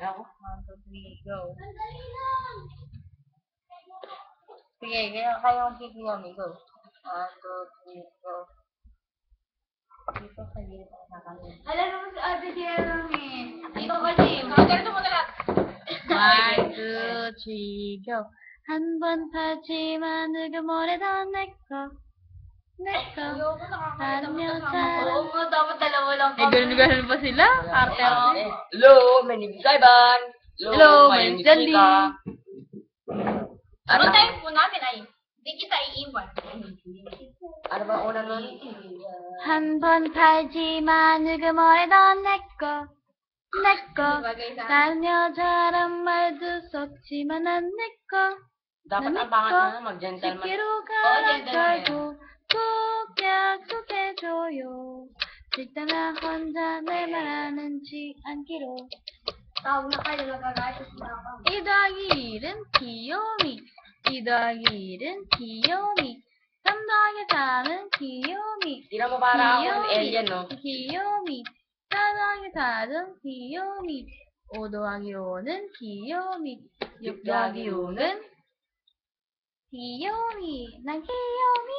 Ako. 1, 2, 3, go. Sige, kayo ang kikiyomi, go. 1, 2, 3, go. Dito sa gilid ang kakamit. Alam mo si Ate Jeremy. Dito kasi. Ganito mo na lahat. 1, 2, 3, go. 한 번 타지만 누구모래던 내꺼 Ayoko 다른 Oo 여자랑 nga, dapat dalawa lang ganun pa sila? Arte-arte. Hello, my name is Ivan. Hello, my my name name is is Jandy. Mika. Ano tayo po namin ay, hindi kita iiwan. Ano ba una nun? 한 번 팔지만 누구모래던 내꺼 Bagay sa 다른 여자란 말도 섞지만 난 내꺼 Dapat ang pangat na mag-gentleman. 쉽게로 gentleman 갈아타고 꼭 약속해줘요 질투나 혼자 내 말 하는지 않기로 tawag na kayo, nagagayos na ako. 1 더하기 1은 귀요미 2 더하기 1은 귀요미 3 더하기 4는 귀요미 Tira mo para ako ng alien, no? 귀요미 4 더하기 4는 귀요미 5 더하기 5는 귀요미 6 더하기 5는 귀요미 난 귀요미